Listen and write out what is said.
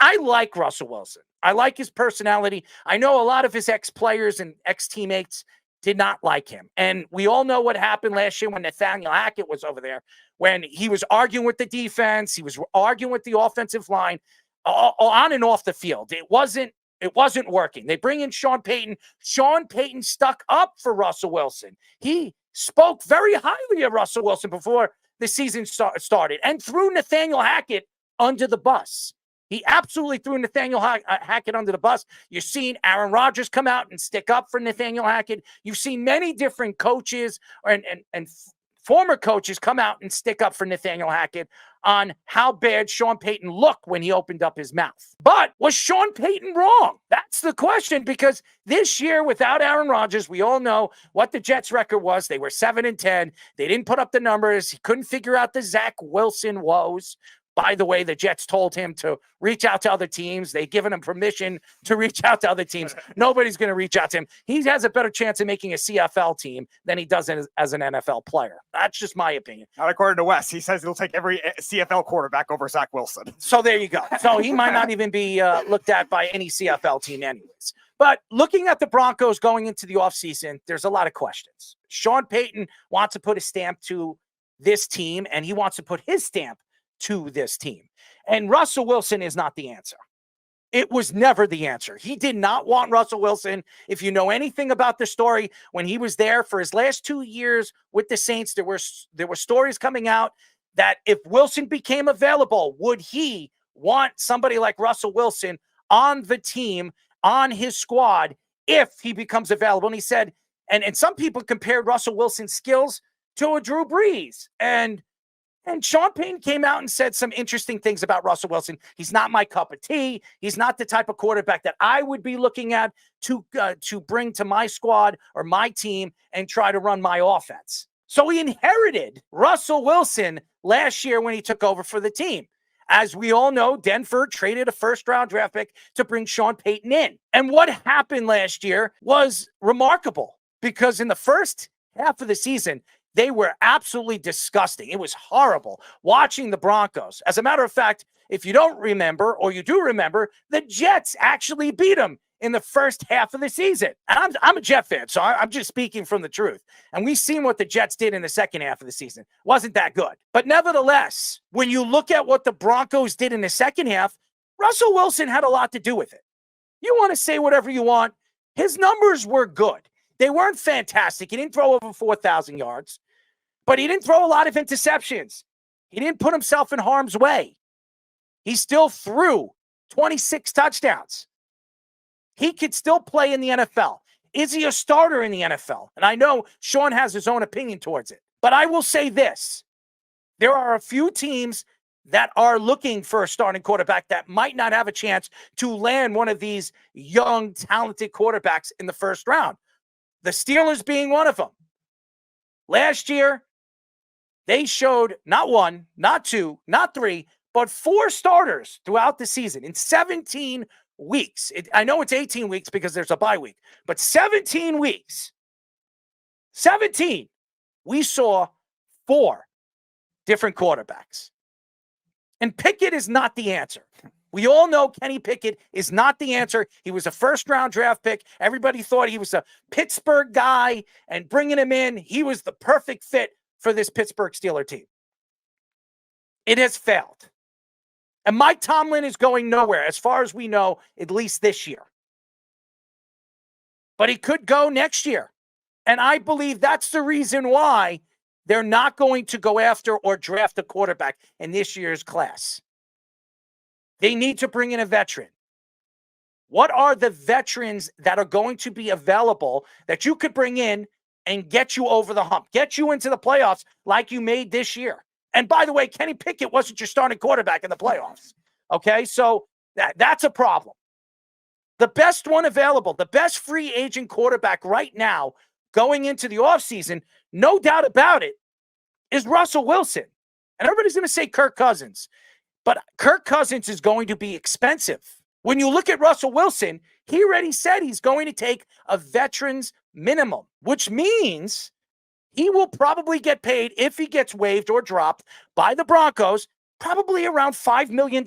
I like Russell Wilson. I like his personality. I know a lot of his ex-players and ex-teammates did not like him. And we all know what happened last year when Nathaniel Hackett was over there, when he was arguing with the defense, he was arguing with the offensive line, on and off the field. It wasn't working. They bring in Sean Payton. Sean Payton stuck up for Russell Wilson. He spoke very highly of Russell Wilson before the season started and threw Nathaniel Hackett under the bus. He absolutely threw Nathaniel Hackett under the bus. You've seen Aaron Rodgers come out and stick up for Nathaniel Hackett. You've seen many different coaches and former coaches come out and stick up for Nathaniel Hackett on how bad Sean Payton looked when he opened up his mouth. But was Sean Payton wrong? That's the question, because this year without Aaron Rodgers, we all know what the Jets' record was. They were 7-10. They didn't put up the numbers. He couldn't figure out the Zach Wilson woes. By the way, the Jets told him to reach out to other teams. They've given him permission to reach out to other teams. Nobody's going to reach out to him. He has a better chance of making a CFL team than he does as an NFL player. That's just my opinion. Not according to Wes. He says he'll take every CFL quarterback over Zach Wilson. So there you go. So he might not even be looked at by any CFL team anyways. But looking at the Broncos going into the offseason, there's a lot of questions. Sean Payton wants to put a stamp to this team, and he wants to put his stamp to this team. And Russell Wilson is not the answer. It was never the answer. He did not want Russell Wilson. If you know anything about the story, when he was there for his last 2 years with the Saints, there were stories coming out that if Wilson became available, would he want somebody like Russell Wilson on the team, on his squad, if he becomes available? And he said, and some people compared Russell Wilson's skills to a Drew Brees. And Sean Payton came out and said some interesting things about Russell Wilson. He's not my cup of tea. He's not the type of quarterback that I would be looking at to bring to my squad or my team and try to run my offense. So he inherited Russell Wilson last year when he took over for the team. As we all know, Denver traded a first-round draft pick to bring Sean Payton in. And what happened last year was remarkable, because in the first half of the season, they were absolutely disgusting. It was horrible watching the Broncos. As a matter of fact, if you don't remember, or you do remember, the Jets actually beat them in the first half of the season. And I'm a Jet fan, so I'm just speaking from the truth. And we've seen what the Jets did in the second half of the season. Wasn't that good. But nevertheless, when you look at what the Broncos did in the second half, Russell Wilson had a lot to do with it. You want to say whatever you want. His numbers were good. They weren't fantastic. He didn't throw over 4,000 yards, but he didn't throw a lot of interceptions. He didn't put himself in harm's way. He still threw 26 touchdowns. He could still play in the NFL. Is he a starter in the NFL? And I know Sean has his own opinion towards it, but I will say this. There are a few teams that are looking for a starting quarterback that might not have a chance to land one of these young, talented quarterbacks in the first round. The Steelers being one of them. Last year, they showed not one, not two, not three, but 4 starters throughout the season in 17 weeks. I know it's 18 weeks because there's a bye week, but 17 weeks. 17. We saw 4 different quarterbacks. And Pickett is not the answer. We all know Kenny Pickett is not the answer. He was a first-round draft pick. Everybody thought he was a Pittsburgh guy, and bringing him in, he was the perfect fit for this Pittsburgh Steelers team. It has failed. And Mike Tomlin is going nowhere, as far as we know, at least this year. But he could go next year. And I believe that's the reason why they're not going to go after or draft a quarterback in this year's class. They need to bring in a veteran. What are the veterans that are going to be available that you could bring in and get you over the hump, get you into the playoffs like you made this year? And by the way, Kenny Pickett wasn't your starting quarterback in the playoffs. Okay, so that's a problem. The best one available, the best free agent quarterback right now going into the offseason, no doubt about it, is Russell Wilson. And everybody's going to say Kirk Cousins. But Kirk Cousins is going to be expensive. When you look at Russell Wilson, he already said he's going to take a veteran's minimum, which means he will probably get paid, if he gets waived or dropped by the Broncos, probably around $5 million.